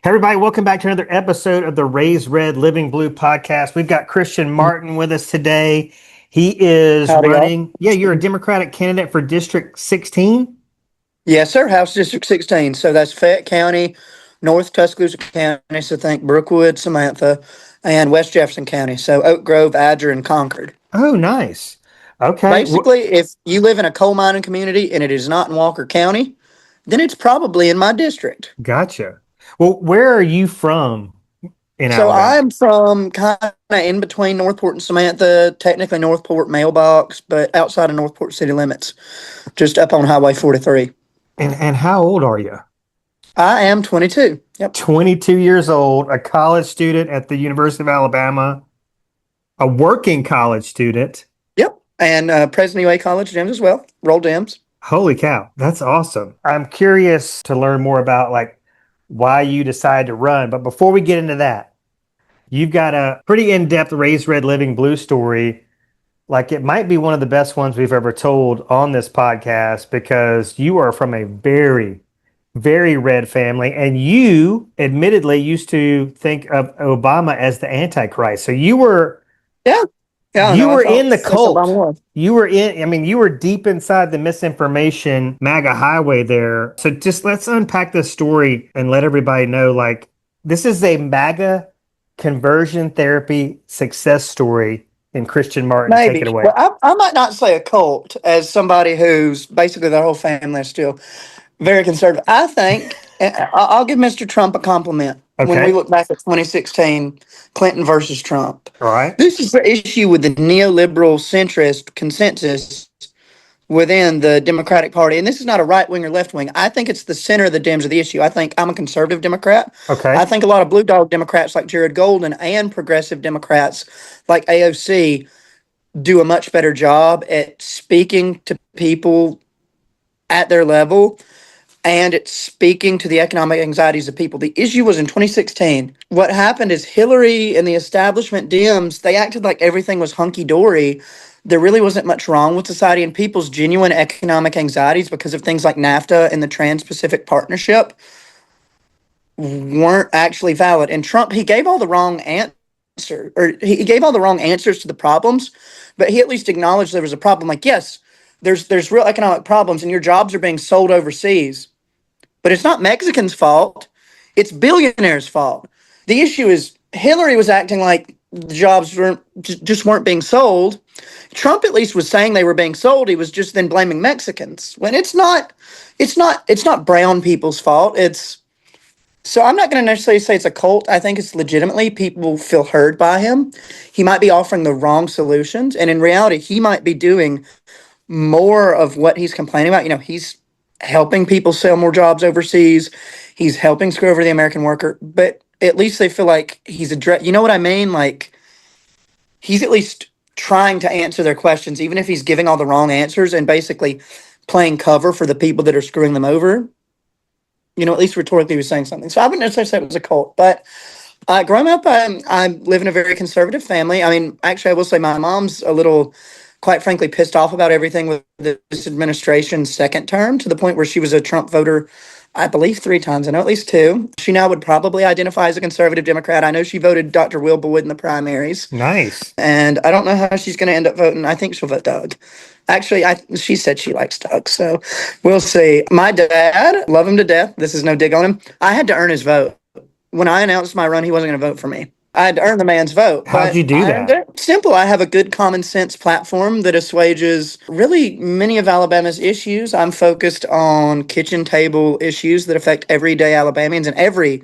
Hey everybody, welcome back to another episode of the Raise Red Living Blue podcast. We've got Christian Martin with us today. He is Howdy, y'all. running, you're a Democratic candidate for District 16. Yes, sir. House District 16. So that's Fayette County, North Tuscaloosa County. So think Brookwood, Samantha, and West Jefferson County. So Oak Grove, Adger, and Concord. Oh, nice. Okay, Basically, if you live in a coal mining community and it is not in Walker County, then it's probably in my district. gotcha. Well, where are you from in So Alabama? I'm from kind of in between Northport and Samantha, technically Northport mailbox, but outside of Northport city limits, just up on Highway 43. And how old are you? I am 22. Yep. 22 years old, a college student at the University of Alabama, a working college student. Yep. And President UA College Dems as well. Roll Dems. Holy cow, that's awesome. I'm curious to learn more about why you decided to run. But before we get into that, you've got a pretty in-depth Raise Red Living Blue story. Like it might be one of the best ones we've ever told on this podcast because you are from a very, very red family, and you admittedly used to think of Obama as the Antichrist. So you were Yeah. Yeah, you no, I were thought in the that's Obama cult. was. You were deep inside the misinformation MAGA highway there. So just let's unpack this story and let everybody know this is a MAGA conversion therapy success story. And Christian Martin, take it Maybe. away. Well, I might not say a cult as somebody who's basically their whole family is still very conservative. I think, and I'll give Mr. Trump a compliment when we Okay. look back at 2016, Clinton versus Trump. All right. This is the issue with the neoliberal centrist consensus within the Democratic Party. And this is not a right wing or left wing. I think it's the center of the Dems of the issue. I think I'm a conservative Democrat. I Okay. think a lot of blue dog Democrats like Jared Golden and progressive Democrats like AOC do a much better job at speaking to people at their level and it's speaking to the economic anxieties of people. The issue was in 2016. What happened is Hillary and the establishment Dems, they acted like everything was hunky dory. There really wasn't much wrong with society, and people's genuine economic anxieties because of things like NAFTA and the Trans Pacific Partnership weren't actually valid. And Trump, he gave all the wrong answer, or he gave all the wrong answers to the problems, but he at least acknowledged there was a problem. Like, yes, there's real economic problems, and your jobs are being sold overseas. But it's not Mexicans' fault. It's billionaires' fault. The issue is Hillary was acting like the jobs just weren't being sold. Trump at least was saying they were being sold. He was just then blaming Mexicans when it's not brown people's fault. So I'm not going to necessarily say it's a cult. I think it's legitimately people feel heard by him. He might be offering the wrong solutions, and in reality, he might be doing more of what he's complaining about. He's helping people sell more jobs overseas. He's helping screw over the American worker, but at least they feel like he's you know what I mean? Like he's at least trying to answer their questions, even if he's giving all the wrong answers and basically playing cover for the people that are screwing them over. At least rhetorically he was saying something. So I wouldn't necessarily say it was a cult, but growing up, I live in a very conservative family. I mean, actually, I will say my mom's a little, quite frankly, pissed off about everything with this administration's second term to the point where she was a Trump voter, I believe, 3 times. I know at least 2. She now would probably identify as a conservative Democrat. I know she voted Dr. Wilbur in the primaries, Nice. and I don't know how she's going to end up voting. I think she'll vote Doug. Actually, she said she likes Doug, so we'll see. My dad, love him to death. This is no dig on him. I had to earn his vote. When I announced my run, he wasn't going to vote for me. I had to earn the man's vote, How'd but you do I earned that? it. Simple. I have a good common sense platform that assuages really many of Alabama's issues. I'm focused on kitchen table issues that affect everyday Alabamians and every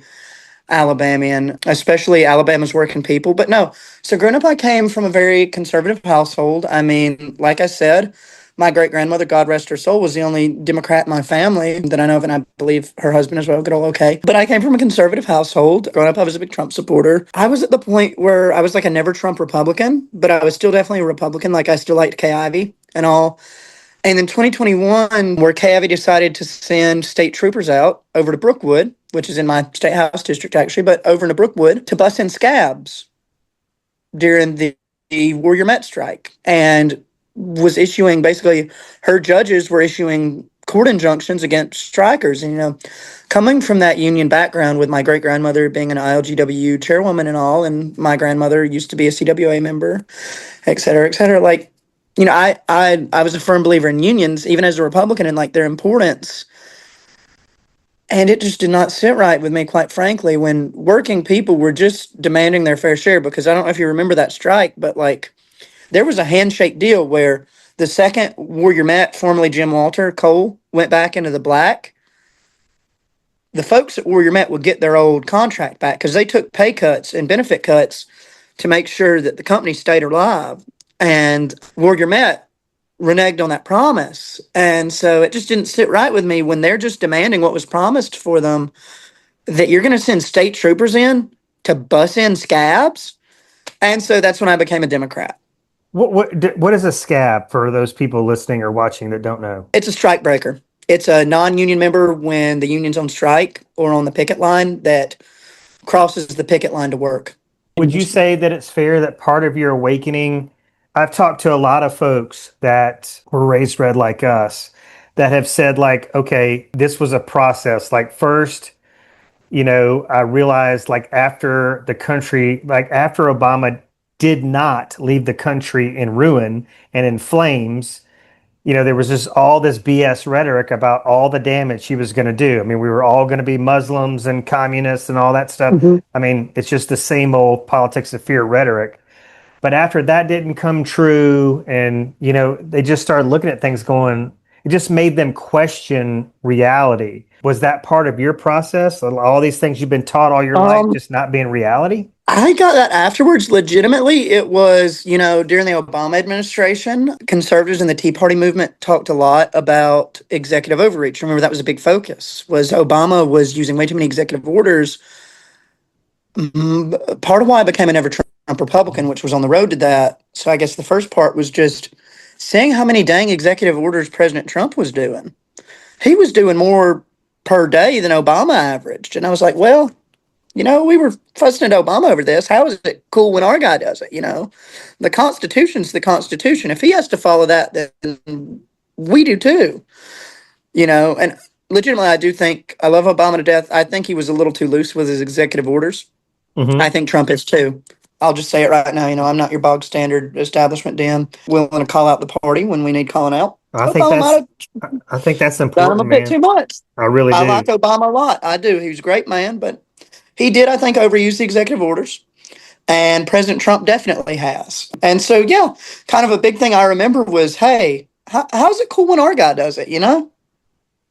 Alabamian, especially Alabama's working people. But no, so growing up, I came from a very conservative household. I mean, like I said, my great grandmother, God rest her soul, was the only Democrat in my family that I know of, and I believe her husband as well. Good old okay. But I came from a conservative household. Growing up, I was a big Trump supporter. I was at the point where I was like a never Trump Republican, but I was still definitely a Republican. Like I still liked Kay Ivey and all. And in 2021, where Kay Ivey decided to send state troopers out over to Brookwood, which is in my state house district actually, but over into Brookwood to bust in scabs during the Warrior Met strike, and was issuing basically her judges were issuing court injunctions against strikers. And, coming from that union background with my great grandmother being an ILGW chairwoman and all, and my grandmother used to be a CWA member, et cetera, like, I was a firm believer in unions, even as a Republican, and like their importance. And it just did not sit right with me, quite frankly, when working people were just demanding their fair share. Because I don't know if you remember that strike, but like there was a handshake deal where the second Warrior Met, formerly Jim Walter Cole, went back into the black, the folks at Warrior Met would get their old contract back because they took pay cuts and benefit cuts to make sure that the company stayed alive. And Warrior Met reneged on that promise. And so it just didn't sit right with me when they're just demanding what was promised for them, that you're going to send state troopers in to bus in scabs. And so that's when I became a Democrat. What is a scab for those people listening or watching that don't know? It's a strike breaker. It's a non-union member when the union's on strike or on the picket line that crosses the picket line to work. Would you say that it's fair that part of your awakening? I've talked to a lot of folks that were raised red like us that have said, like, okay, this was a process. Like, first, I realized, like, after the country, like, after Obama did not leave the country in ruin and in flames, there was just all this BS rhetoric about all the damage he was going to do. I mean, we were all going to be Muslims and communists and all that stuff. Mhm. I mean, it's just the same old politics of fear rhetoric. But after that didn't come true, and, they just started looking at things going, it just made them question reality. Was that part of your process? All these things you've been taught all your life just not being reality? I got that afterwards. Legitimately, it was, during the Obama administration, conservatives in the Tea Party movement talked a lot about executive overreach. Remember, that was a big focus, was Obama was using way too many executive orders. Part of why I became a never Trump Republican, which was on the road to that. So I guess the first part was just seeing how many dang executive orders President Trump was doing. He was doing more per day than Obama averaged. And I was like, well, we were fussing at Obama over this. How is it cool when our guy does it? The Constitution's the Constitution. If he has to follow that, then we do too. And legitimately, I do think I love Obama to death. I think he was a little too loose with his executive orders. Mm-hmm. I think Trump is too. I'll just say it right now. I'm not your bog standard establishment Dan, willing to call out the party when we need calling out. I think that's Done him a important, bit man. too much. I really I do. like Obama a lot. I do. He was a great man, but he did, I think, overuse the executive orders. And President Trump definitely has. And so, yeah, kind of a big thing I remember was, hey, how's it cool when our guy does it,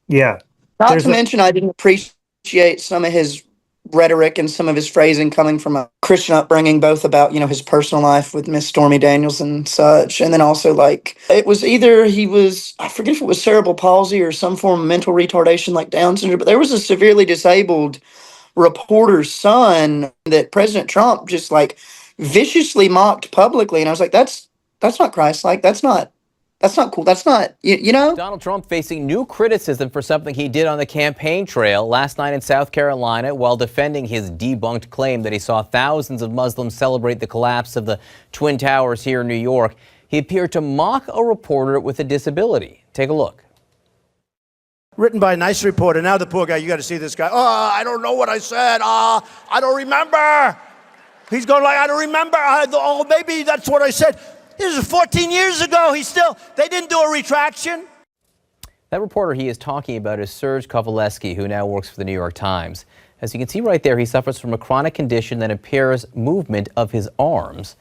Yeah. Not to mention, I didn't appreciate some of his rhetoric and some of his phrasing coming from a Christian upbringing, both about, his personal life with Miss Stormy Daniels and such. And then also, like, it was either I forget if it was cerebral palsy or some form of mental retardation like Down syndrome, but there was a severely disabled reporter's son that President Trump just like viciously mocked publicly. And I was like, that's not Christ-like. That's not cool. That's not, Donald Trump facing new criticism for something he did on the campaign trail last night in South Carolina while defending his debunked claim that he saw thousands of Muslims celebrate the collapse of the Twin Towers here in New York. He appeared to mock a reporter with a disability. Take a look. Written by a nice reporter. Now the poor guy, you got to see this guy. Oh, I don't know what I said. I don't remember. He's going like, I don't remember. Maybe that's what I said. This was 14 years ago. They didn't do a retraction. That reporter he is talking about is Serge Kovaleski, who now works for the New York Times. As you can see right there, he suffers from a chronic condition that impairs movement of his arms.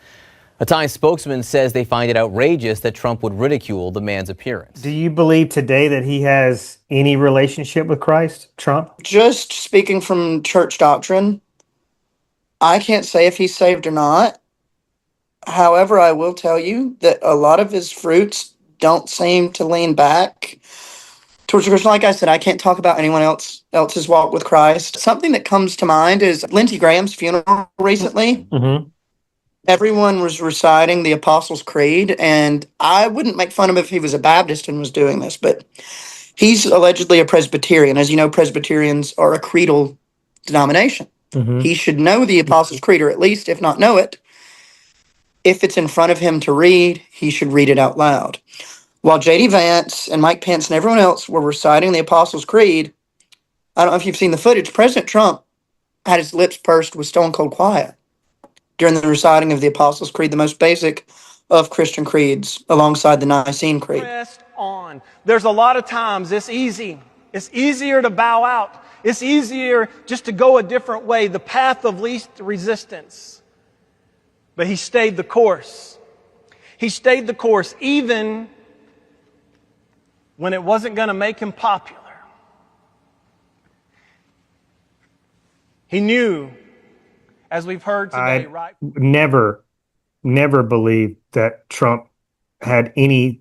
A Times spokesman says they find it outrageous that Trump would ridicule the man's appearance. Do you believe today that he has any relationship with Christ, Trump? Just speaking from church doctrine, I can't say if he's saved or not. However, I will tell you that a lot of his fruits don't seem to lean back towards Christian. Like I said, I can't talk about anyone else's walk with Christ. Something that comes to mind is Lindsey Graham's funeral recently. Mm-hmm. Everyone was reciting the Apostles' Creed, and I wouldn't make fun of him if he was a Baptist and was doing this, but he's allegedly a Presbyterian. As you know, Presbyterians are a creedal denomination. Mm-hmm. He should know the Apostles' Creed, or at least, if not know it, if it's in front of him to read, he should read it out loud. while J.D. Vance and Mike Pence and everyone else were reciting the Apostles' Creed, I don't know if you've seen the footage, President Trump had his lips pursed with stone cold quiet during the reciting of the Apostles' Creed, the most basic of Christian creeds, alongside the Nicene Creed. Pressed on. There's a lot of times it's easy. It's easier to bow out. It's easier just to go a different way, the path of least resistance. But he stayed the course. He stayed the course even when it wasn't going to make him popular. He knew, as we've heard today, right? Never believed that Trump had any,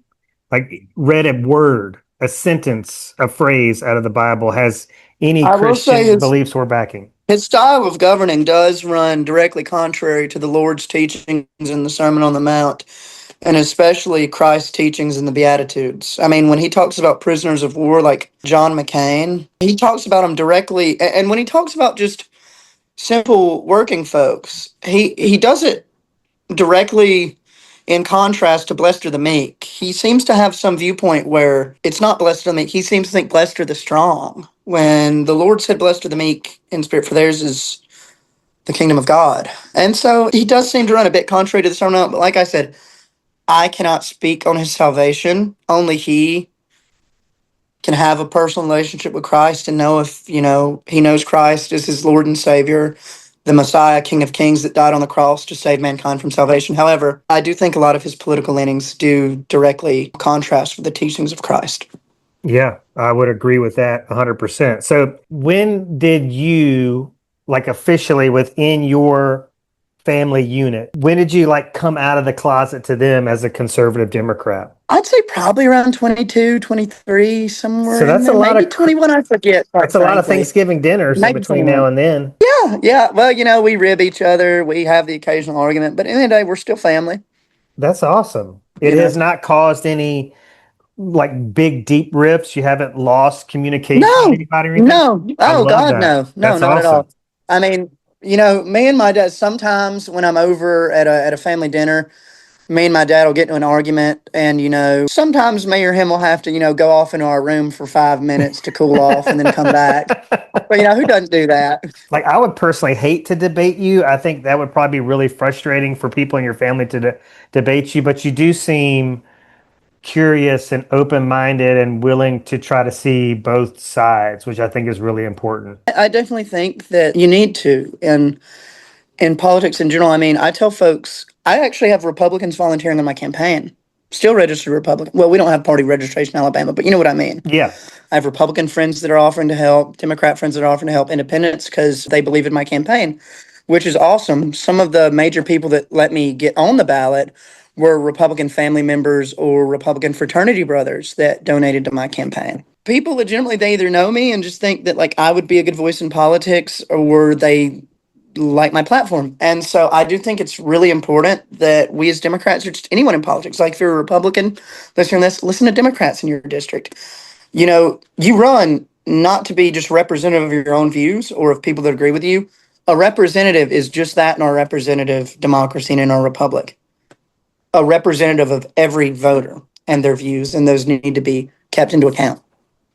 like, read a word, a sentence, a phrase out of the Bible has any I will say Christian beliefs or backing. his style of governing does run directly contrary to the Lord's teachings in the Sermon on the Mount, and especially Christ's teachings in the Beatitudes. I mean, when he talks about prisoners of war like John McCain, he talks about them directly. And when he talks about just simple working folks, he does it directly in contrast to blessed are the meek. He seems to have some viewpoint where it's not blessed are the meek. He seems to think blessed are the strong, when the Lord said blessed are the meek in spirit, for theirs is the kingdom of God. And so he does seem to run a bit contrary to the Sermon on the Mount, but like I said, I cannot speak on his salvation. Only he can have a personal relationship with Christ and know if, he knows Christ as his Lord and Savior, the Messiah, King of Kings that died on the cross to save mankind from salvation. However, I do think a lot of his political leanings do directly contrast with the teachings of Christ. Yeah, I would agree with that 100%. So when did you, like, officially within your family unit, when did you, like, come out of the closet to them as a conservative Democrat? I'd say probably around 22, 23, somewhere So that's in there. a lot Maybe of 21, I forget. That's a lot of Thanksgiving dinners in Maybe between 21. now and then. Yeah. Well, we rib each other. We have the occasional argument, but at the end of the day, we're still family. That's awesome. It You know? has not caused any, like, big deep rifts. You haven't lost communication with No, anybody or anything. no. I Oh, love God, that. no. No, That's not at awesome. all. I mean, me and my dad, sometimes when I'm over at a family dinner, me and my dad will get into an argument, and sometimes me or him will have to go off into our room for 5 minutes to cool off and then come back. But who doesn't do that? Like, I would personally hate to debate you. I think that would probably be really frustrating for people in your family to debate you, but you do seem curious and open-minded and willing to try to see both sides, which I think is really important. I definitely think that you need to, and in politics in general. I mean, I tell folks, I actually have Republicans volunteering on my campaign, still registered Republican. Well, we don't have party registration in Alabama, but you know what I mean. Yeah. I have Republican friends that are offering to help, Democrat friends that are offering to help, independents because they believe in my campaign, which is awesome. Some of the major people that let me get on the ballot were Republican family members or Republican fraternity brothers that donated to my campaign. People legitimately, they either know me and just think that, like, I would be a good voice in politics, or they like my platform. And so I do think it's really important that we as Democrats, or just anyone in politics, like if you're a Republican listening to this, listen to Democrats in your district. You run not to be just representative of your own views or of people that agree with you. A representative is just that in our representative democracy and in our republic. A representative of every voter and their views, and those need to be kept into account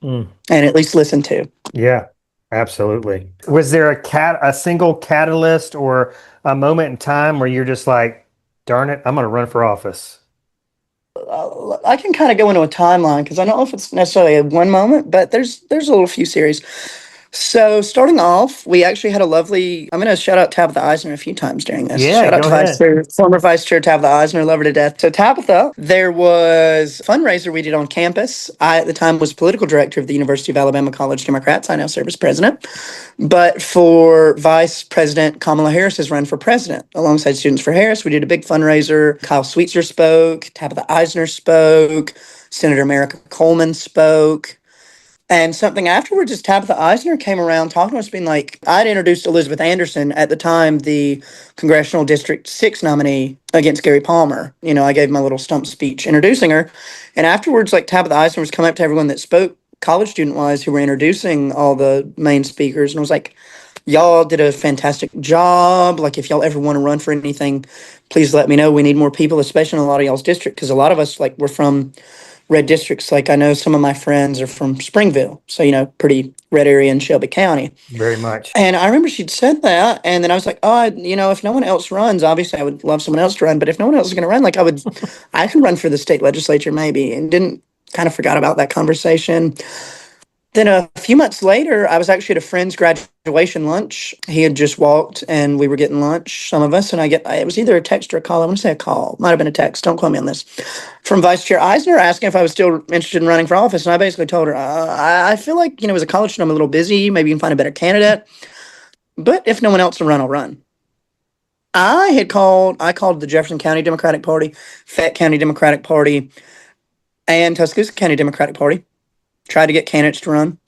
and at least listened to. Yeah, absolutely. Was there a single catalyst or a moment in time where you're just like, darn it, I'm going to run for office? I can kind of go into a timeline because I don't know if it's necessarily a one moment, but there's a little few series. So starting off, we actually had a lovely. I'm going to shout out Tabitha Eisner a few times during this. Yeah, Shout out go to ahead. former Vice Chair Tabitha Eisner, love her to death. So Tabitha, there was a fundraiser we did on campus. I at the time was political director of the University of Alabama College Democrats. I now serve as president. But for Vice President Kamala Harris has run for president alongside Students for Harris. We did a big fundraiser. Kyle Sweetser spoke. Tabitha Eisner spoke. Senator America Coleman spoke. And something afterwards is Tabitha Eisner came around talking to us, being like, I'd introduced Elizabeth Anderson, at the time the Congressional District 6 nominee against Gary Palmer. I gave my little stump speech introducing her. And afterwards, like, Tabitha Eisner was coming up to everyone that spoke, college student-wise, who were introducing all the main speakers, and was like, y'all did a fantastic job. Like, if y'all ever want to run for anything, please let me know. We need more people, especially in a lot of y'all's district, because a lot of us, like, we're from red districts. Like I know some of my friends are from Springville, so pretty red area in Shelby County. Very much. And I remember she'd said that, and then I was like, oh, if no one else runs, obviously I would love someone else to run. But if no one else is going to run, like I could run for the state legislature maybe, and didn't kind of forgot about that conversation. Then a few months later, I was actually at a friend's graduation lunch. He had just walked, and we were getting lunch, some of us, and it was either a text or a call. I want to say a call. Might have been a text. Don't quote me on this. From Vice Chair Eisner asking if I was still interested in running for office. And I basically told her, I feel like, as a college student, I'm a little busy. Maybe you can find a better candidate. But if no one else will run, I'll run. I called the Jefferson County Democratic Party, Fayette County Democratic Party, and Tuscaloosa County Democratic Party. Tried to get candidates to run.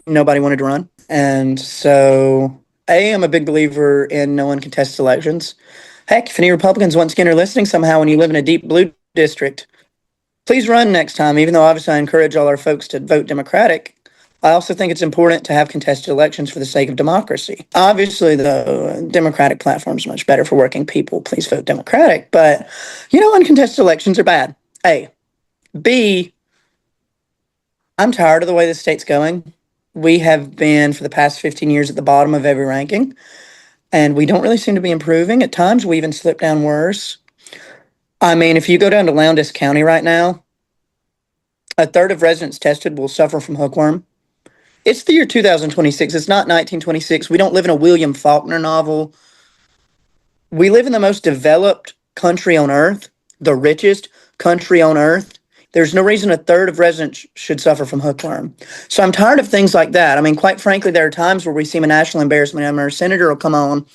Nobody wanted to run. And so, I'm a big believer in no uncontested elections. Heck, if any Republicans once again are listening somehow and you live in a deep blue district, please run next time, even though obviously I encourage all our folks to vote Democratic. I also think it's important to have contested elections for the sake of democracy. Obviously, the Democratic platform is much better for working people. Please vote Democratic. But, uncontested elections are bad. A. B. I'm tired of the way the state's going. We have been, for the past 15 years, at the bottom of every ranking, and we don't really seem to be improving. At times, we even slip down worse. I mean, if you go down to Lowndes County right now, a third of residents tested will suffer from hookworm. It's the year 2026. It's not 1926. We don't live in a William Faulkner novel. We live in the most developed country on earth, the richest country on earth. There's no reason a third of residents should suffer from hookworm. So I'm tired of things like that. I mean, quite frankly, there are times where we seem a national embarrassment. I mean, our senator will come on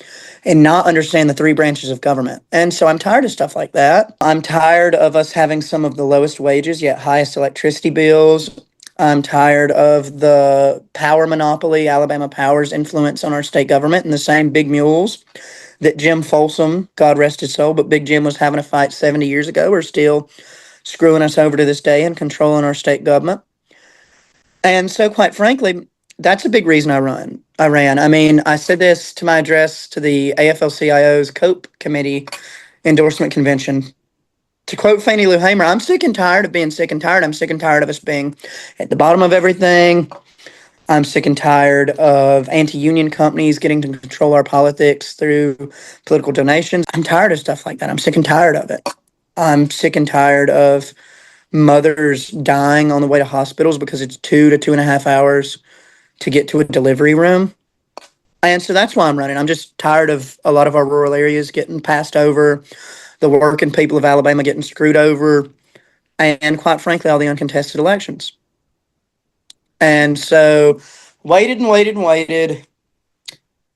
and not understand the three branches of government. And so I'm tired of stuff like that. I'm tired of us having some of the lowest wages, yet highest electricity bills. I'm tired of the power monopoly, Alabama Power's influence on our state government, and the same big mules that Jim Folsom, God rest his soul, but Big Jim was having a fight 70 years ago, are still screwing us over to this day and controlling our state government. And so, quite frankly, that's a big reason I ran. I mean, I said this to my address to the AFL-CIO's COPE Committee Endorsement Convention. To quote Fannie Lou Hamer, I'm sick and tired of being sick and tired. I'm sick and tired of us being at the bottom of everything. I'm sick and tired of anti-union companies getting to control our politics through political donations. I'm tired of stuff like that. I'm sick and tired of it. I'm sick and tired of mothers dying on the way to hospitals because it's 2 to 2.5 hours to get to a delivery room. And so that's why I'm running. I'm just tired of a lot of our rural areas getting passed over, the working people of Alabama getting screwed over, and quite frankly, all the uncontested elections. And so waited and waited and waited.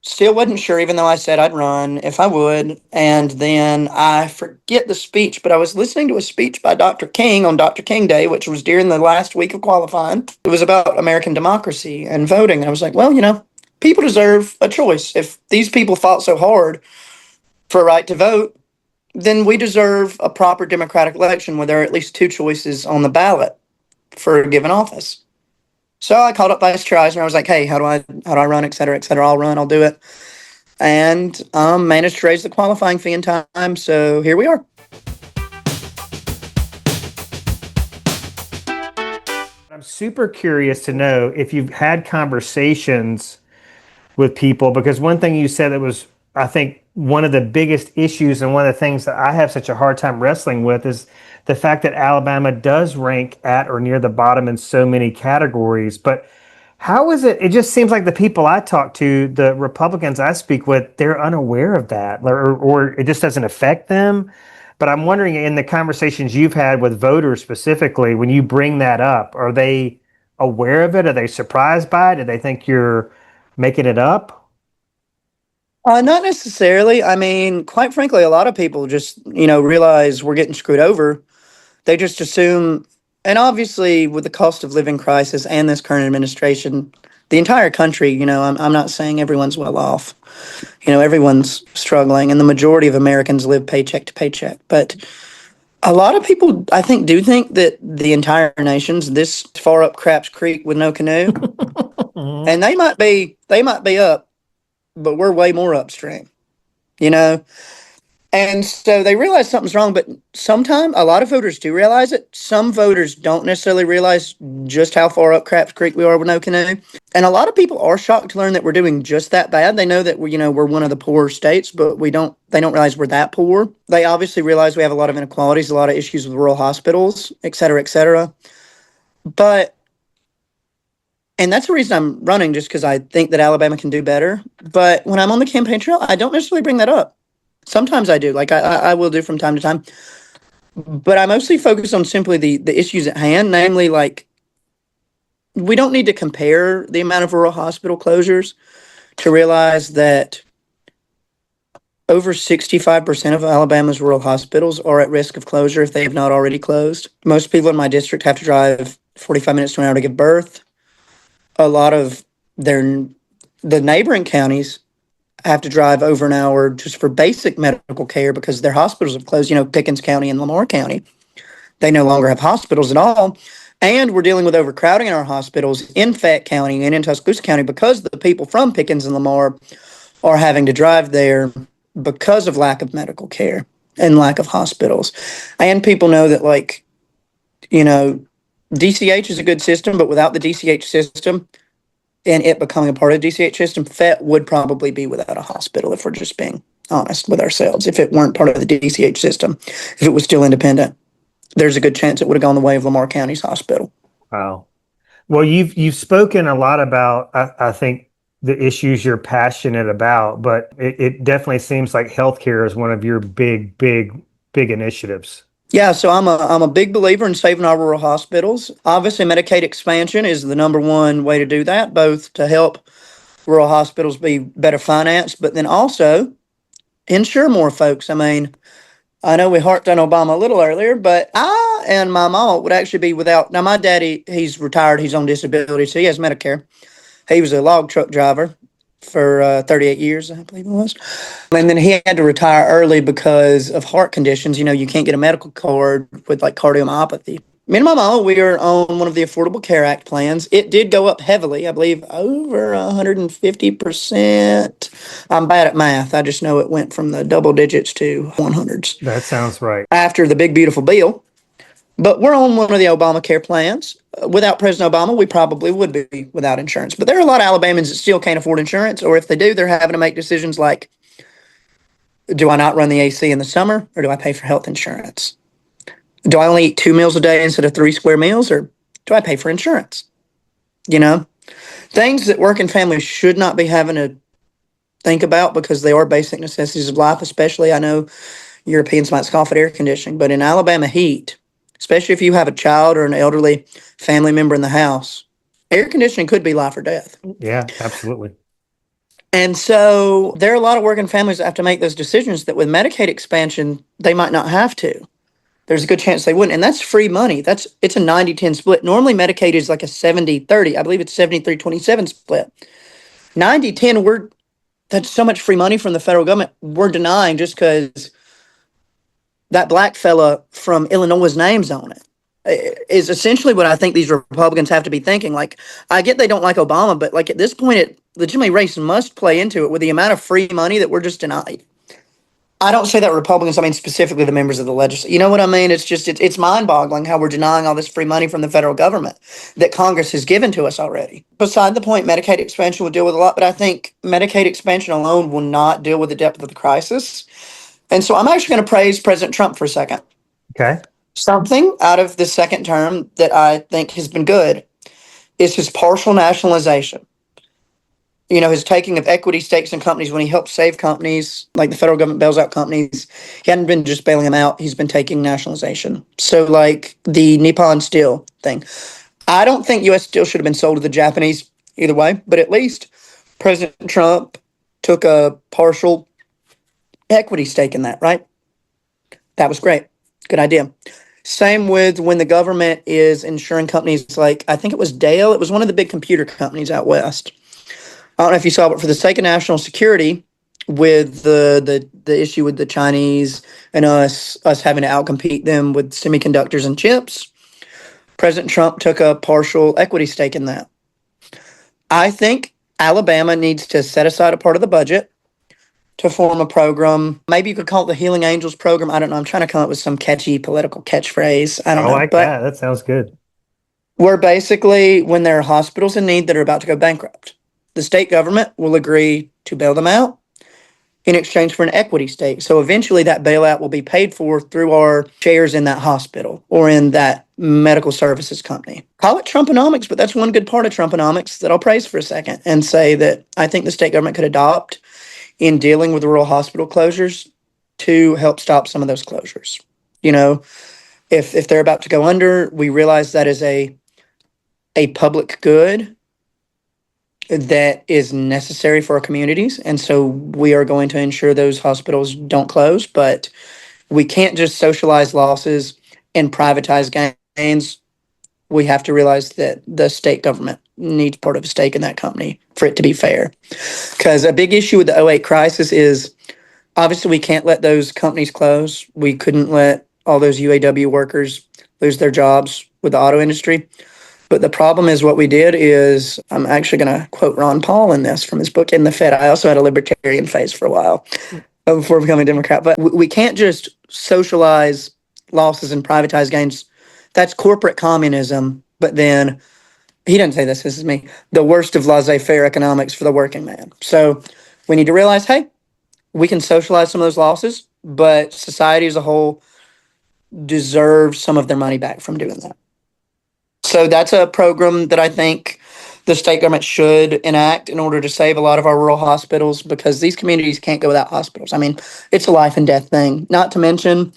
Still wasn't sure, even though I said I'd run if I would. And then I forget the speech, but I was listening to a speech by Dr. King on Dr. King Day, which was during the last week of qualifying. It was about American democracy and voting. And I was like, well, people deserve a choice. If these people fought so hard for a right to vote, then we deserve a proper democratic election where there are at least two choices on the ballot for a given office. So I called up Vice Chair Eisner. I was like, hey, how do I run, et cetera, et cetera. I'll run, I'll do it. And managed to raise the qualifying fee in time. So here we are. I'm super curious to know if you've had conversations with people, because one thing you said that was, I think, one of the biggest issues and one of the things that I have such a hard time wrestling with is the fact that Alabama does rank at or near the bottom in so many categories. But how is it? It just seems like the people I talk to, the Republicans I speak with, they're unaware of that, or it just doesn't affect them. But I'm wondering, in the conversations you've had with voters specifically, when you bring that up, are they aware of it? Are they surprised by it? Do they think you're making it up? Not necessarily. I mean, quite frankly, a lot of people just, realize we're getting screwed over. They just assume, and obviously with the cost of living crisis and this current administration, the entire country, I'm not saying everyone's well off. Everyone's struggling, and the majority of Americans live paycheck to paycheck. But a lot of people, I think, do think that the entire nation's this far up Craps Creek with no canoe. And they might be up, but we're way more upstream. And so they realize something's wrong, but sometimes a lot of voters do realize it. Some voters don't necessarily realize just how far up Craps Creek we are with no canoe. And a lot of people are shocked to learn that we're doing just that bad. They know that we're one of the poorer states, but they don't realize we're that poor. They obviously realize we have a lot of inequalities, a lot of issues with rural hospitals, et cetera, et cetera. And that's the reason I'm running, just because I think that Alabama can do better. But when I'm on the campaign trail, I don't necessarily bring that up. Sometimes I do, like I will do from time to time. But I mostly focus on simply the issues at hand, namely, like, we don't need to compare the amount of rural hospital closures to realize that over 65% of Alabama's rural hospitals are at risk of closure if they have not already closed. Most people in my district have to drive 45 minutes to an hour to give birth. A lot of the neighboring counties have to drive over an hour just for basic medical care because their hospitals have closed. Pickens County and Lamar County, they no longer have hospitals at all. And we're dealing with overcrowding in our hospitals in Fayette County and in Tuscaloosa County because the people from Pickens and Lamar are having to drive there because of lack of medical care and lack of hospitals. And people know that, like, DCH is a good system, but without the DCH system and it becoming a part of the DCH system, Fayette would probably be without a hospital, if we're just being honest with ourselves. If it weren't part of the DCH system, if it was still independent, there's a good chance it would have gone the way of Lamar County's hospital. Wow. Well, you've spoken a lot about, I think, the issues you're passionate about, but it definitely seems like healthcare is one of your big initiatives. Yeah, so I'm a big believer in saving our rural hospitals. Obviously, Medicaid expansion is the number one way to do that, both to help rural hospitals be better financed, but then also insure more folks. I mean, I know we harped on Obama a little earlier, but I and my mom would actually be without. Now, my daddy, he's retired, he's on disability, so he has Medicare. He was a log truck driver for 38 years, I believe it was. And then he had to retire early because of heart conditions. You can't get a medical card with, like, cardiomyopathy. Me and my mom, we are on one of the Affordable Care Act plans. It did go up heavily, I believe, over 150%. I'm bad at math. I just know it went from the double digits to 100s. That sounds right. After the big, beautiful bill. But we're on one of the Obamacare plans. Without President Obama, we probably would be without insurance. But there are a lot of Alabamans that still can't afford insurance, or if they do, they're having to make decisions like, do I not run the AC in the summer, or do I pay for health insurance? Do I only eat 2 meals a day instead of 3 square meals, or do I pay for insurance? Things that working families should not be having to think about because they are basic necessities of life, especially, I know Europeans might scoff at air conditioning, but in Alabama heat, especially if you have a child or an elderly family member in the house, air conditioning could be life or death. Yeah, absolutely. And so there are a lot of working families that have to make those decisions that with Medicaid expansion, they might not have to. There's a good chance they wouldn't. And that's free money. It's a 90-10 split. Normally Medicaid is like a 70-30. I believe it's 73-27 split. 90-10, that's so much free money from the federal government we're denying just because that black fella from Illinois' name's on it, is essentially what I think these Republicans have to be thinking. Like, I get they don't like Obama, but, like, at this point, legitimately race must play into it with the amount of free money that we're just denied. I don't say that Republicans, I mean specifically the members of the legislature. You know what I mean? It's mind-boggling how we're denying all this free money from the federal government that Congress has given to us already. Beside the point, Medicaid expansion will deal with a lot, but I think Medicaid expansion alone will not deal with the depth of the crisis. And so I'm actually going to praise President Trump for a second. Okay. Something out of the second term that I think has been good is his partial nationalization. His taking of equity stakes in companies when he helps save companies, like the federal government bails out companies. He hadn't been just bailing them out. He's been taking nationalization. So, like the Nippon Steel thing. I don't think U.S. Steel should have been sold to the Japanese either way, but at least President Trump took a partial equity stake in that, right? That was great. Good idea. Same with when the government is insuring companies like, I think it was Dell. It was one of the big computer companies out west. I don't know if you saw, but for the sake of national security, with the issue with the Chinese and us having to outcompete them with semiconductors and chips, President Trump took a partial equity stake in that. I think Alabama needs to set aside a part of the budget to form a program. Maybe you could call it the Healing Angels program. I don't know. I'm trying to come up with some catchy political catchphrase. I don't I know. like But that. That sounds good. we're basically, when there are hospitals in need that are about to go bankrupt, the state government will agree to bail them out in exchange for an equity stake. So eventually that bailout will be paid for through our shares in that hospital or in that medical services company. Call it Trumponomics, but that's one good part of Trumponomics that I'll praise for a second and say that I think the state government could adopt in dealing with rural hospital closures to help stop some of those closures. You know, if they're about to go under, we realize that is a public good that is necessary for our communities. And so we are going to ensure those hospitals don't close, but we can't just socialize losses and privatize gains. We have to realize that the state government needs part of a stake in that company for it to be fair. Because a big issue with the '08 crisis is obviously we can't let those companies close. We couldn't let all those UAW workers lose their jobs with the auto industry. But the problem is what we did is, I'm actually going to quote Ron Paul in this from his book, In the Fed. I also had a libertarian phase for a while before becoming a Democrat. But we can't just socialize losses and privatize gains. That's corporate communism. But then, he doesn't say this is me, the worst of laissez-faire economics for the working man. So we need to realize, hey, we can socialize some of those losses, but society as a whole deserves some of their money back from doing that. So that's a program that I think the state government should enact in order to save a lot of our rural hospitals, because these communities can't go without hospitals. I mean, it's a life and death thing. Not to mention,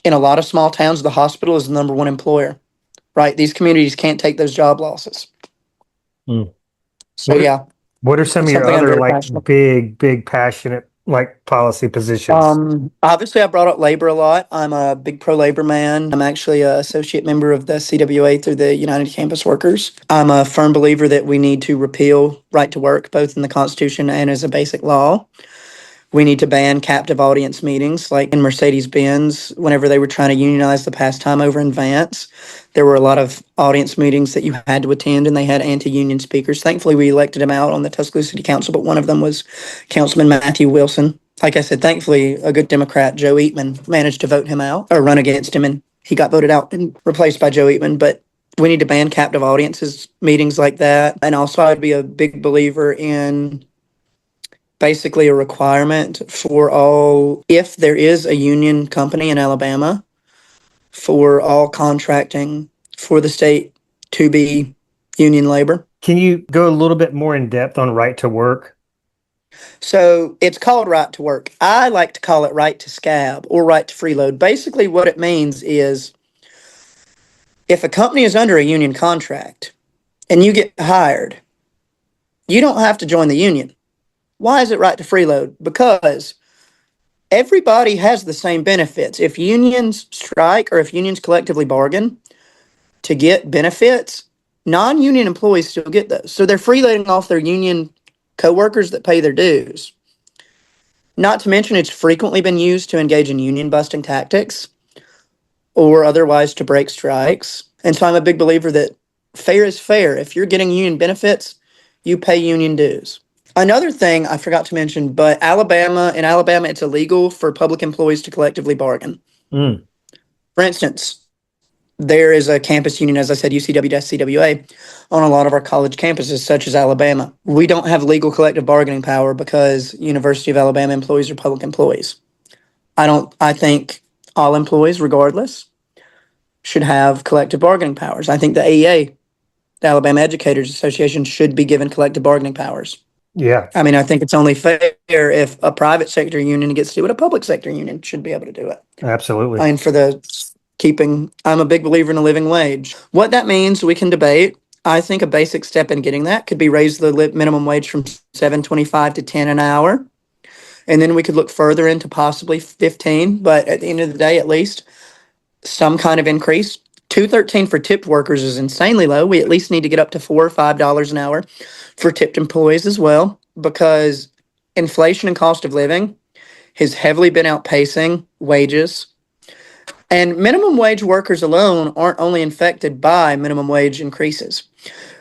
in a lot of small towns, the hospital is the number one employer, right? These communities can't take those job losses. Mm. So, yeah, What are some of it's your something I'm other very like passionate. big passionate like policy positions? Obviously, I brought up labor a lot. I'm a big pro-labor man. I'm actually an associate member of the CWA through the United Campus Workers. I'm a firm believer that we need to repeal right to work, both in the Constitution and as a basic law. We need to ban captive audience meetings, like in Mercedes-Benz, whenever they were trying to unionize the pastime over in Vance. There were a lot of audience meetings that you had to attend, and they had anti-union speakers. Thankfully, we elected them out on the Tuscaloosa City Council, but one of them was Councilman Matthew Wilson. Like I said, thankfully, a good Democrat, Joe Eatman, managed to vote him out or run against him, and he got voted out and replaced by Joe Eatman. But we need to ban captive audiences, meetings like that. And also, I'd be a big believer in basically a requirement for all, if there is a union company in Alabama, for all contracting for the state to be union labor. Can you go a little bit more in depth on right to work? So it's called right to work. I like to call it right to scab or right to freeload. Basically, what it means is if a company is under a union contract and you get hired, you don't have to join the union. Why is it right to freeload? Because everybody has the same benefits. If unions strike or if unions collectively bargain to get benefits, non-union employees still get those. So they're freeloading off their union coworkers that pay their dues. Not to mention, it's frequently been used to engage in union busting tactics or otherwise to break strikes. And so I'm a big believer that fair is fair. If you're getting union benefits, you pay union dues. Another thing I forgot to mention, but in Alabama, it's illegal for public employees to collectively bargain. Mm. For instance, there is a campus union, as I said, UCW-CWA, on a lot of our college campuses, such as Alabama. We don't have legal collective bargaining power because University of Alabama employees are public employees. I think all employees, regardless, should have collective bargaining powers. I think the AEA, the Alabama Educators Association, should be given collective bargaining powers. Yeah, I mean, I think it's only fair if a private sector union gets to do what a public sector union should be able to do it. absolutely. And I'm a big believer in a living wage. What that means, we can debate. I think a basic step in getting that could be raise the minimum wage from $7.25 to $10 an hour. And then we could look further into possibly 15, but at the end of the day, at least some kind of increase. $2.13 for tipped workers is insanely low. We at least need to get up to $4 or $5 an hour for tipped employees as well, because inflation and cost of living has heavily been outpacing wages. And minimum wage workers alone aren't only infected by minimum wage increases.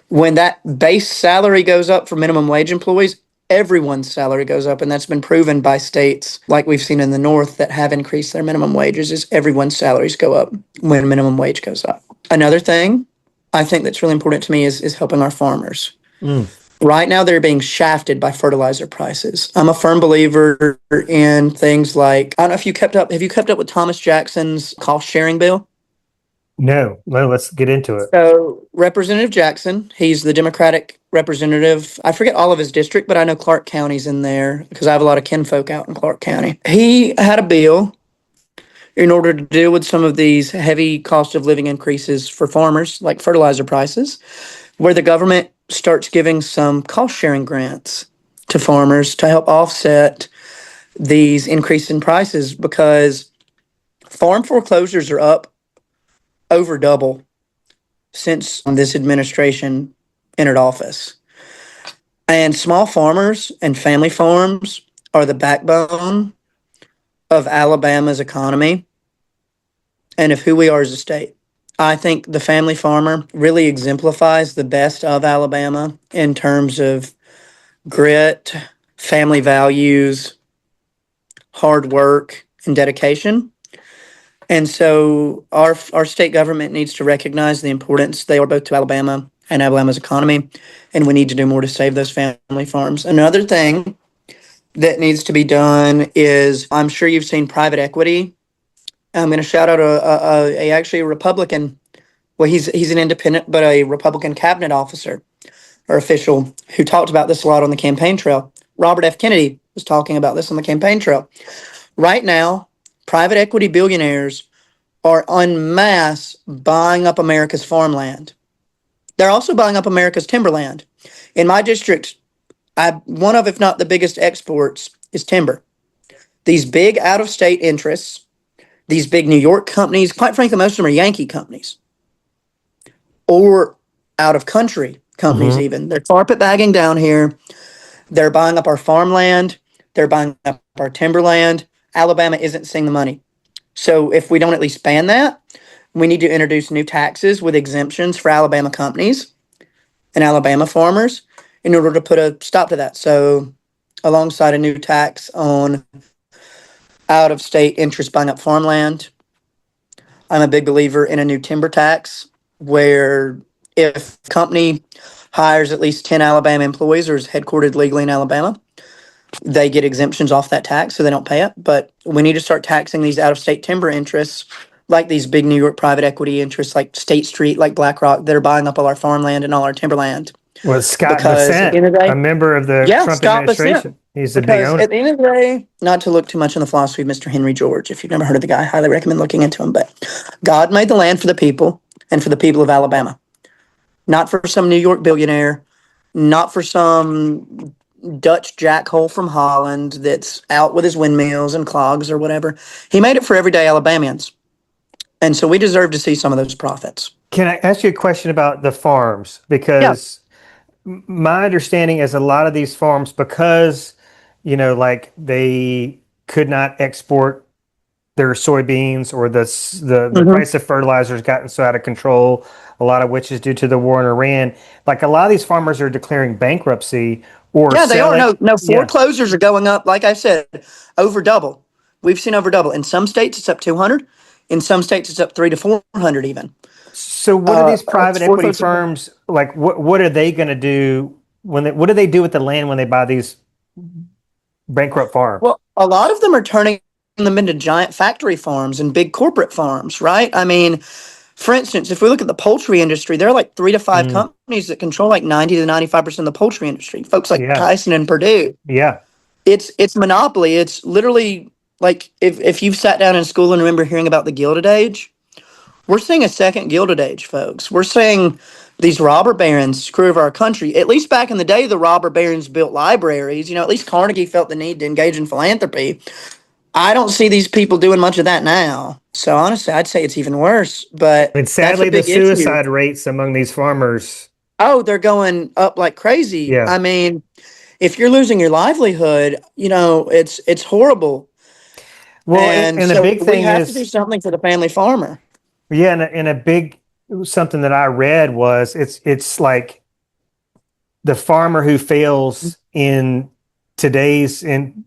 When that base salary goes up for minimum wage employees, everyone's salary goes up, and that's been proven by states like we've seen in the North that have increased their minimum wages, is everyone's salaries go up when minimum wage goes up. Another thing I think that's really important to me is helping our farmers. Right now, they're being shafted by fertilizer prices. I'm a firm believer in things like, I don't know if you kept up, have you kept up with Thomas Jackson's cost sharing bill? No, let's get into it. So, Representative Jackson, he's the Democratic representative. I forget all of his district, but I know Clark County's in there because I have a lot of kinfolk out in Clark County. He had a bill in order to deal with some of these heavy cost of living increases for farmers, like fertilizer prices, where the government starts giving some cost sharing grants to farmers to help offset these increases in prices, because farm foreclosures are up over double since this administration entered office. And small farmers and family farms are the backbone of Alabama's economy and of who we are as a state. I think the family farmer really exemplifies the best of Alabama in terms of grit, family values, hard work, and dedication. And so our state government needs to recognize the importance they are both to Alabama and Alabama's economy, and we need to do more to save those family farms. Another thing that needs to be done is, I'm sure you've seen private equity. I'm going to shout out actually a Republican. Well, he's an independent, but a Republican cabinet officer or official who talked about this a lot on the campaign trail. Robert F. Kennedy was talking about this on the campaign trail. Right now, private equity billionaires are en masse buying up America's farmland. They're also buying up America's timberland. In my district, one of, if not the biggest exports, is timber. These big out-of-state interests, these big New York companies, quite frankly, most of them are Yankee companies, or out-of-country companies even. They're carpetbagging down here. They're buying up our farmland. They're buying up our timberland. Alabama isn't seeing the money. So if we don't at least ban that, we need to introduce new taxes with exemptions for Alabama companies and Alabama farmers in order to put a stop to that. So alongside a new tax on out-of-state interest buying up farmland, I'm a big believer in a new timber tax where if a company hires at least 10 Alabama employees or is headquartered legally in Alabama, they get exemptions off that tax, so they don't pay it. But we need to start taxing these out-of-state timber interests, like these big New York private equity interests, like State Street, like BlackRock, that are buying up all our farmland and all our timberland. Well, Scott Because at the Bessent, end of the day, a member of the yeah, Trump Scott Bessent. administration. He's a big Because owner. at the end of the day, not to look too much on the philosophy of Mr. Henry George, if you've never heard of the guy, I highly recommend looking into him. But God made the land for the people and for the people of Alabama, not for some New York billionaire, not for some Dutch jackhole from Holland that's out with his windmills and clogs or whatever. He made it for everyday Alabamians. And so we deserve to see some of those profits. Can I ask you a question about the farms? Because my understanding is a lot of these farms, because, like they could not export their soybeans, or the price of fertilizer has gotten so out of control, a lot of which is due to the war in Iran. Like a lot of these farmers are declaring bankruptcy or Yeah, they are. selling. No, foreclosures are going up, like I said, over double. We've seen over double. In some states, it's up 200. In some states, it's up 300 to 400 even. So what are these private equity firms, like what are they going to do what do they do with the land when they buy these bankrupt farms? Well, a lot of them are turning them into giant factory farms and big corporate farms, right? I mean, for instance, if we look at the poultry industry, there are like 3 to 5 companies that control like 90 to 95% of the poultry industry. Folks like Tyson and Purdue. Yeah. It's monopoly. It's literally like if you've sat down in school and remember hearing about the Gilded Age, we're seeing a second Gilded Age, folks. We're seeing these robber barons screw over our country. At least back in the day, the robber barons built libraries. At least Carnegie felt the need to engage in philanthropy. I don't see these people doing much of that now. So honestly, I'd say it's even worse. But And sadly, the suicide rates among these farmers. Oh, they're going up like crazy. Yeah. I mean, if you're losing your livelihood, it's horrible. Well, and so the big thing we have is to do something for the family farmer. Yeah, and a big something that I read was it's like the farmer who fails in today's in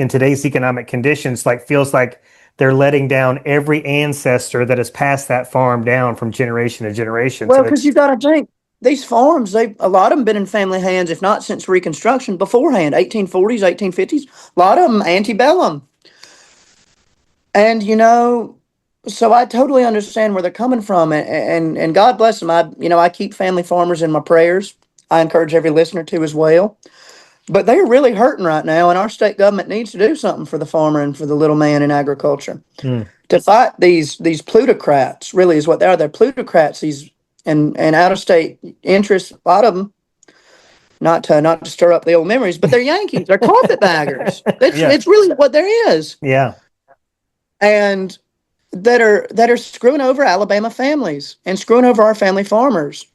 today's economic conditions, like feels like they're letting down every ancestor that has passed that farm down from generation to generation. Well, So because it's you got to think these farms, a lot of them been in family hands, if not since Reconstruction, beforehand, 1840s, 1850s. A lot of them antebellum, and so I totally understand where they're coming from, and God bless them. I keep family farmers in my prayers. I encourage every listener to as well. But they're really hurting right now, and our state government needs to do something for the farmer and for the little man in agriculture. mm, To fight these plutocrats, really is what they are. They're plutocrats. These and out of state interests. A lot of them, not to stir up the old memories, but they're Yankees. They're carpetbaggers. yeah, It's really what there is, yeah. and that are screwing over Alabama families and screwing over our family farmers.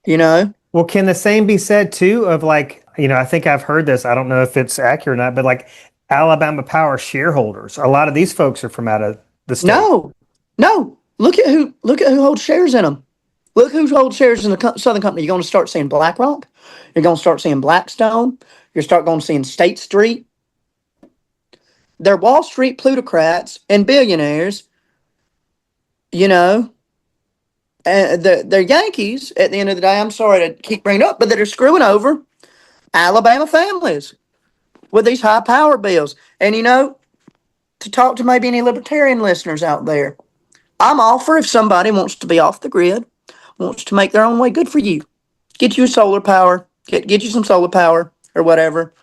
You know, Well, can the same be said too of like, I think I've heard this. I don't know if it's accurate or not, but like Alabama Power shareholders, a lot of these folks are from out of the state. no, no. Look at who holds shares in them. Look who holds shares in the Southern Company. You're going to start seeing BlackRock. You're going to start seeing Blackstone. Going to seeing State Street. They're Wall Street plutocrats and billionaires. You know, and they're Yankees at the end of the day. I'm sorry to keep bringing it up, but that are screwing over Alabama families with these high power bills. And to talk to maybe any libertarian listeners out there, I'm all for if somebody wants to be off the grid, wants to make their own way. Good for you. Get you solar power. Get you some solar power or whatever.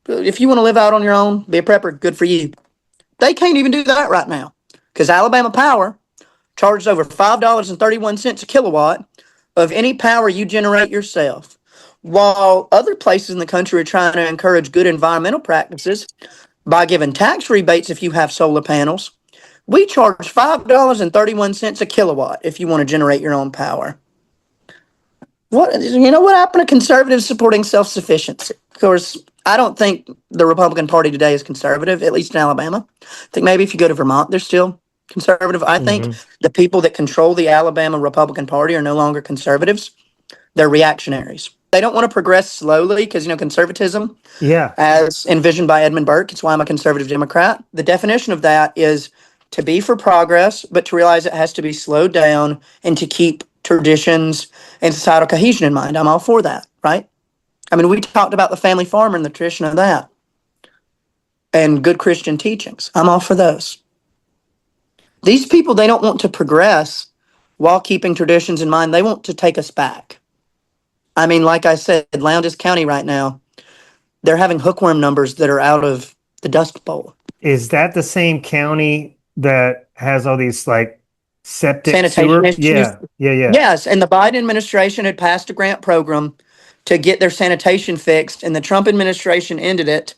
If you want to live out on your own, be a prepper. Good for you. They can't even do that right now because Alabama Power charges over $5.31 a kilowatt of any power you generate yourself. While other places in the country are trying to encourage good environmental practices by giving tax rebates if you have solar panels, we charge $5.31 a kilowatt if you want to generate your own power. What happened to conservatives supporting self-sufficiency? Of course, I don't think the Republican Party today is conservative, at least in Alabama. I think maybe if you go to Vermont, they're still conservative. I think Hmm. the people that control the Alabama Republican Party are no longer conservatives. They're reactionaries. They don't want to progress slowly because, conservatism, Yeah. as envisioned by Edmund Burke, it's why I'm a conservative Democrat. The definition of that is to be for progress, but to realize it has to be slowed down and to keep traditions and societal cohesion in mind. I'm all for that, right? I mean, we talked about the family farmer and the tradition of that and good Christian teachings. I'm all for those. These people, they don't want to progress while keeping traditions in mind. They want to take us back. I mean, like I said, Lowndes County right now, they're having hookworm numbers that are out of the Dust Bowl. Is that the same county that has all these like septic Sanitation sewer? issues. Yeah. Yeah. Yeah. Yes, and the Biden administration had passed a grant program to get their sanitation fixed, and the Trump administration ended it.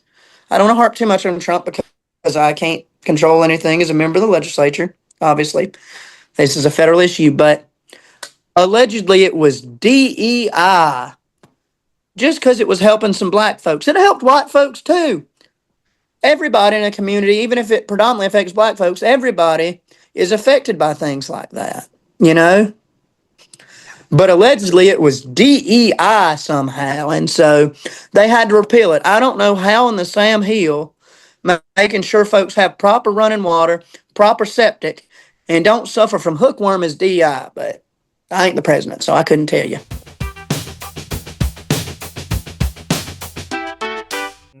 I don't want to harp too much on Trump because I can't control anything as a member of the legislature, obviously. This is a federal issue, but allegedly it was DEI just because it was helping some black folks. It helped white folks too. Everybody in a community, even if it predominantly affects black folks, everybody is affected by things like that, you know? But allegedly it was DEI somehow, and so they had to repeal it. I don't know how in the Sam Hill making sure folks have proper running water, proper septic, and don't suffer from hookworm is DEI, but I ain't the president, so I couldn't tell you.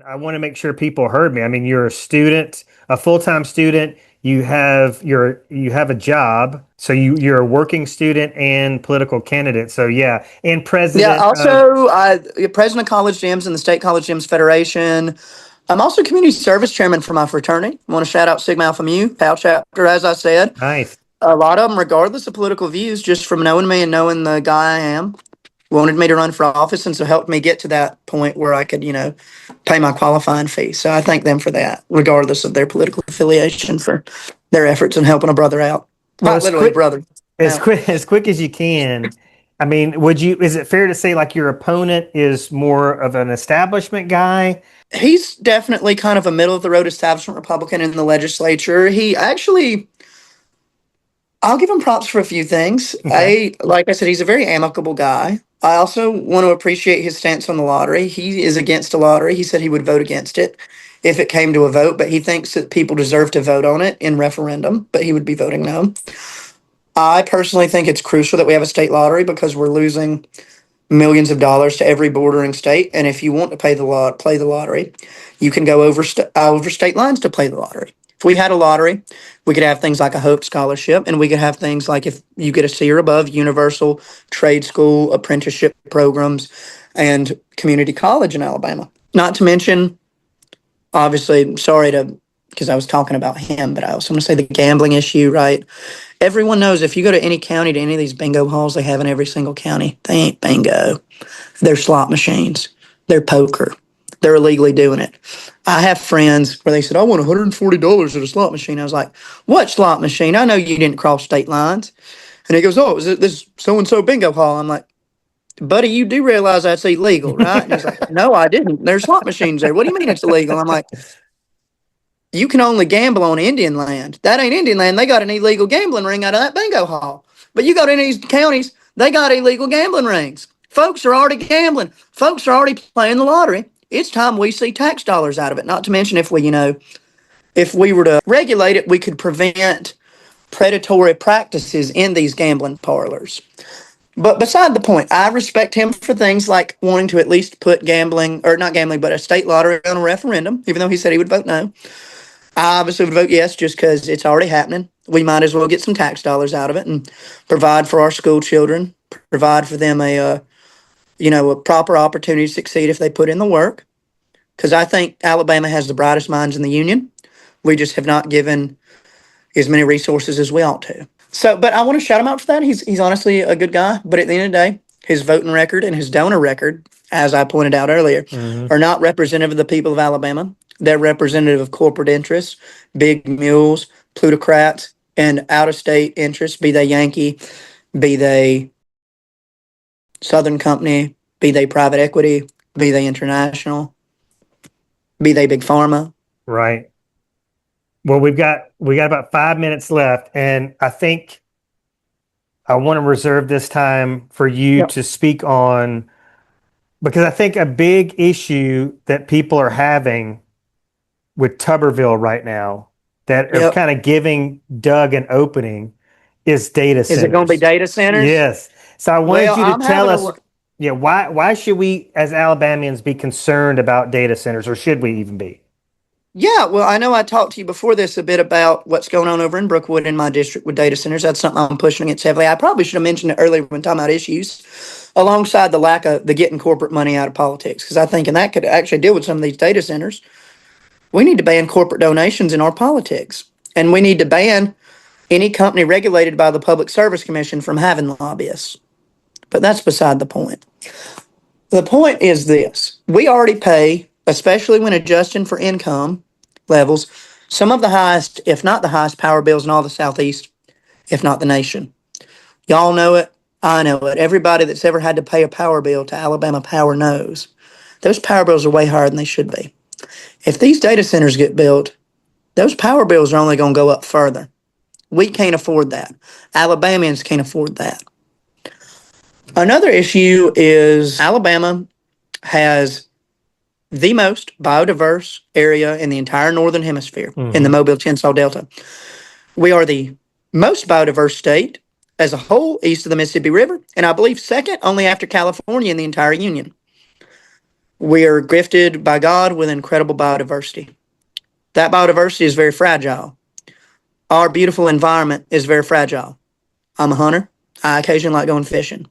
I want to make sure people heard me. I mean, you're a student, a full-time student. You have a job, so you're a working student and political candidate. So yeah, and Yeah, president of. also, president of College Gyms and the State College Gyms Federation. I'm also community service chairman for my fraternity. I want to shout out Sigma Alpha Mu, PAL chapter, as I said. Nice. A lot of them, regardless of political views, just from knowing me and knowing the guy I am, wanted me to run for office, and so helped me get to that point where I could, pay my qualifying fee. So I thank them for that, regardless of their political affiliation, for their efforts in helping a brother out. Well, Not literally a brother. as out. quick as you can. I mean, is it fair to say like your opponent is more of an establishment guy? He's definitely kind of a middle of the road establishment Republican in the legislature. He actually, I'll give him props for a few things. Okay. Like I said, he's a very amicable guy. I also want to appreciate his stance on the lottery. He is against the lottery. He said he would vote against it if it came to a vote, but he thinks that people deserve to vote on it in referendum, but he would be voting no. I personally think it's crucial that we have a state lottery because we're losing millions of dollars to every bordering state. And if you want to play the lottery, you can go over state lines to play the lottery. If we had a lottery, we could have things like a Hope Scholarship, and we could have things like if you get a C or above, universal trade school apprenticeship programs, and community college in Alabama. Not to mention, obviously, sorry to because I was talking about him, but I also want to say the gambling issue, right? Everyone knows if you go to any county, to any of these bingo halls they have in every single county, they ain't bingo. They're slot machines. They're poker. They're illegally doing it. I have friends where they said, I want $140 at a slot machine. I was like, what slot machine? I know you didn't cross state lines. And he goes, oh, it was this so-and-so bingo hall. I'm like, buddy, you do realize that's illegal, right? And he's like, no, I didn't. There's slot machines there. What do you mean it's illegal? I'm like, you can only gamble on Indian land. That ain't Indian land. They got an illegal gambling ring out of that bingo hall. But you go to any of these counties, they got illegal gambling rings. Folks are already gambling. Folks are already playing the lottery. It's time we see tax dollars out of it. Not to mention if we were to regulate it, we could prevent predatory practices in these gambling parlors. But beside the point, I respect him for things like wanting to at least put gambling, or not gambling, but a state lottery on a referendum, even though he said he would vote no. I obviously would vote yes just because it's already happening. We might as well get some tax dollars out of it and provide for our school children, provide for them a proper opportunity to succeed if they put in the work. Because I think Alabama has the brightest minds in the union. We just have not given as many resources as we ought to. So, but I want to shout him out for that. He's honestly a good guy. But at the end of the day, his voting record and his donor record, as I pointed out earlier, are not representative of the people of Alabama. They're representative of corporate interests, big mules, plutocrats, and out-of-state interests, be they Yankee, be they Southern Company, be they private equity, be they international, be they big pharma. Right. Well, we got about 5 minutes left, and I think I want to reserve this time for you Yep. to speak on, because I think a big issue that people are having with Tuberville right now that are Yep. kind of giving Doug an opening is data Is it going to be centers. data centers? Yes. So I wanted Well, you to I'm tell having us, a yeah, why should we as Alabamians be concerned about data centers, or should we even be? Yeah, well, I know I talked to you before this a bit about what's going on over in Brookwood in my district with data centers. That's something I'm pushing against heavily. I probably should have mentioned it earlier when talking about issues, alongside the lack of the getting corporate money out of politics. Because I think, and that could actually deal with some of these data centers, we need to ban corporate donations in our politics. And we need to ban any company regulated by the Public Service Commission from having lobbyists. But that's beside the point. The point is this. We already pay, especially when adjusting for income levels, some of the highest, if not the highest, power bills in all the Southeast, if not the nation. Y'all know it. I know it. Everybody that's ever had to pay a power bill to Alabama Power knows. Those power bills are way higher than they should be. If these data centers get built, those power bills are only going to go up further. We can't afford that. Alabamians can't afford that. Another issue is Alabama has the most biodiverse area in the entire northern hemisphere in the Mobile-Chickasaw Delta. We are the most biodiverse state as a whole east of the Mississippi River, and I believe second only after California in the entire union. We are gifted by God with incredible biodiversity. That biodiversity is very fragile. Our beautiful environment is very fragile. I'm a hunter. I occasionally like going fishing.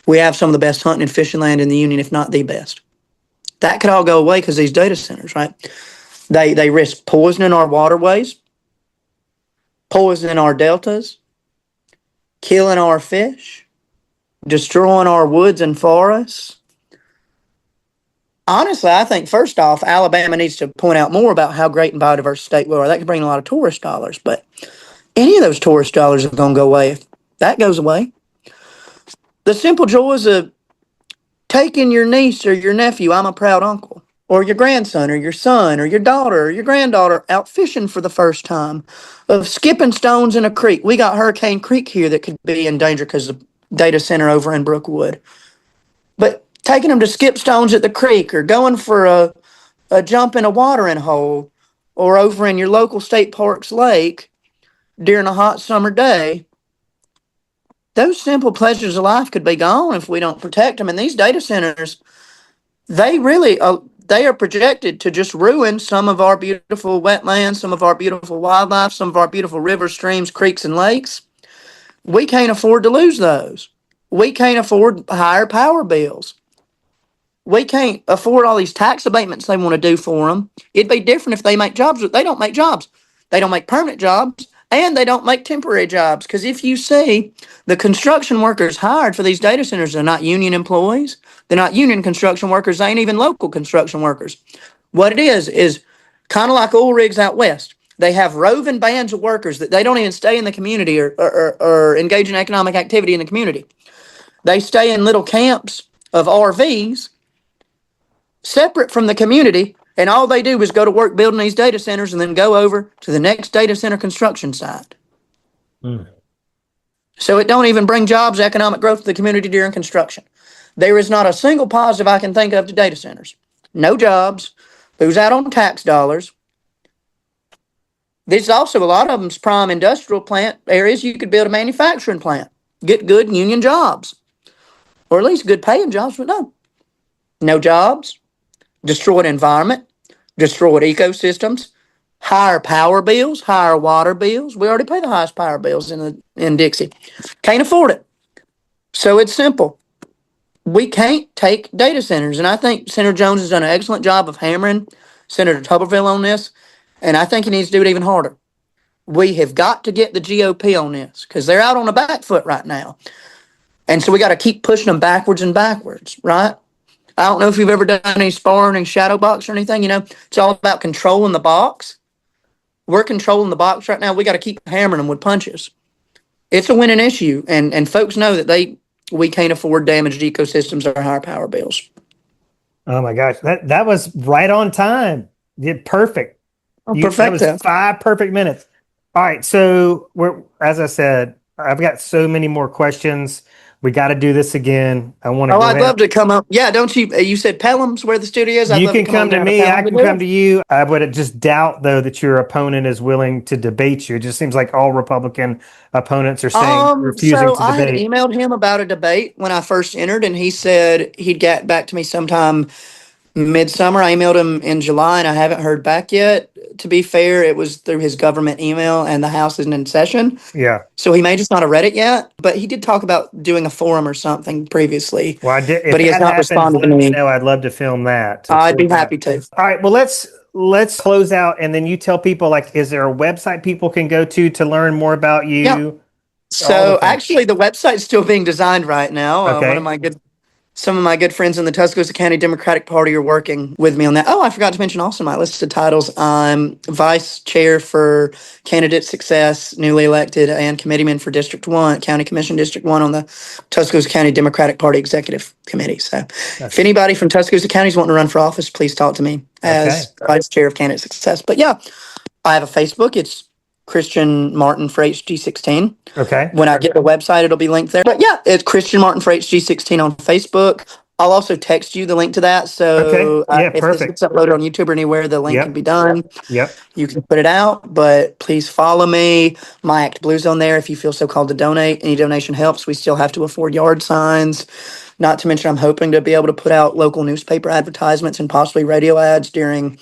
We have some of the best hunting and fishing land in the union, if not the best. That could all go away because these data centers, right? They risk poisoning our waterways, poisoning our deltas, killing our fish, destroying our woods and forests. Honestly, I think first off, Alabama needs to point out more about how great and biodiverse state we are. That could bring a lot of tourist dollars, but any of those tourist dollars are going to go away if that goes away. The simple joys of taking your niece or your nephew, I'm a proud uncle. or your grandson or your son or your daughter or your granddaughter out fishing for the first time, of skipping stones in a creek. We got Hurricane Creek here that could be in danger because of the data center over in Brookwood. But taking them to skip stones at the creek, or going for a jump in a watering hole, or over in your local state park's lake during a hot summer day, those simple pleasures of life could be gone if we don't protect them. And these data centers, they really they are projected to just ruin some of our beautiful wetlands, some of our beautiful wildlife, some of our beautiful rivers, streams, creeks, and lakes. We can't afford to lose those. We can't afford higher power bills. We can't afford all these tax abatements they want to do for them. It'd be different if they make jobs, but they don't make jobs. They don't make permanent jobs, and they don't make temporary jobs. Because if you see the construction workers hired for these data centers, they're not union employees. They're not union construction workers. They ain't even local construction workers. What it is kind of like oil rigs out west. They have roving bands of workers that they don't even stay in the community or engage in economic activity in the community. They stay in little camps of RVs separate from the community, and all they do is go to work building these data centers and then go over to the next data center construction site. So it don't even bring jobs, economic growth to the community during construction. There is not a single positive I can think of to data centers. No jobs, lose out on tax dollars. There's also a lot of them's prime industrial plant areas. You could build a manufacturing plant, get good union jobs, or at least good paying jobs, but no jobs. Destroyed environment, destroyed ecosystems, higher power bills, higher water bills. We already pay the highest power bills in Dixie. Can't afford it. So it's simple. We can't take data centers. And I think Senator Jones has done an excellent job of hammering Senator Tuberville on this. And I think he needs to do it even harder. We have got to get the GOP on this because they're out on the back foot right now. And so we got to keep pushing them backwards and backwards, right? I don't know if you've ever done any sparring and shadow box or anything. It's all about controlling the box. We're controlling the box right now. We got to keep hammering them with punches. It's a winning issue, and folks know that we can't afford damaged ecosystems or higher power bills. Oh my gosh, that was right on time. Perfect. That was 5 perfect minutes. All right, so as I said, I've got so many more questions. We got to do this again. I want to. I'd love to come up. Yeah, don't you? You said Pelham's where the studio is. You can come to me. I can come to you. I would just doubt, though, that your opponent is willing to debate you. It just seems like all Republican opponents are saying refusing to debate. I had emailed him about a debate when I first entered, and he said he'd get back to me sometime midsummer. I emailed him in July, and I haven't heard back yet. To be fair, it was through his government email, and the House isn't in session. Yeah. So he may just not have read it yet, but he did talk about doing a forum or something previously. Well, I did, but he has not responded to me. I'd love to film that. I'd be happy to. All right. Well, let's close out, and then you tell people, is there a website people can go to learn more about you? Yeah. So actually, the website's still being designed right now. Okay. Some of my good friends in the Tuscaloosa County Democratic Party are working with me on that. Oh, I forgot to mention also my listed titles. I'm vice chair for candidate success, newly elected, and committeeman for District 1, County Commission District 1 on the Tuscaloosa County Democratic Party Executive Committee. So if anybody from Tuscaloosa County is wanting to run for office, please talk to me as vice chair of candidate success. But yeah, I have a Facebook. It's Christian Martin for HG16. Okay. When I get the website, it'll be linked there. But yeah, it's Christian Martin for HG16 on Facebook. I'll also text you the link to that. So if perfect. it's uploaded on YouTube or anywhere, the link can be done. Yep. You can put it out, but please follow me. My Act Blue's on there if you feel so called to donate. Any donation helps. We still have to afford yard signs. Not to mention, I'm hoping to be able to put out local newspaper advertisements and possibly radio ads during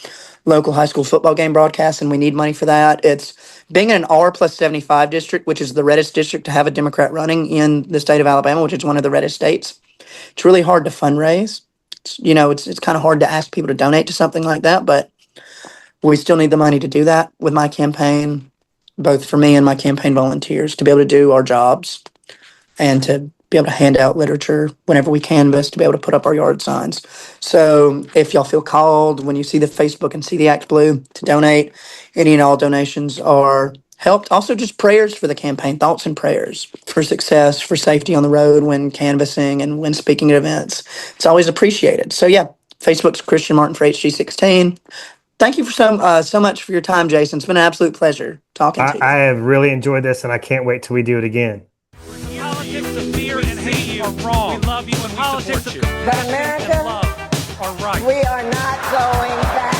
local high school football game broadcasts, and we need money for that. It's being in an R+75 district, which is the reddest district to have a Democrat running in the state of Alabama, which is one of the reddest states. It's really hard to fundraise. It's kind of hard to ask people to donate to something like that, but we still need the money to do that with my campaign, both for me and my campaign volunteers, to be able to do our jobs and to be able to hand out literature whenever we canvass, to be able to put up our yard signs. So if y'all feel called when you see the Facebook and see the Act Blue to donate, any and all donations are helped. Also just prayers for the campaign, thoughts and prayers for success, for safety on the road when canvassing and when speaking at events. It's always appreciated. So yeah, Facebook's Christian Martin for HG16. Thank you for so much for your time, Jason. It's been an absolute pleasure talking to you. I have really enjoyed this, and I can't wait till we do it again. Politics of fear and hate are wrong. We love you and we support you. But America, love are right. we are not going back.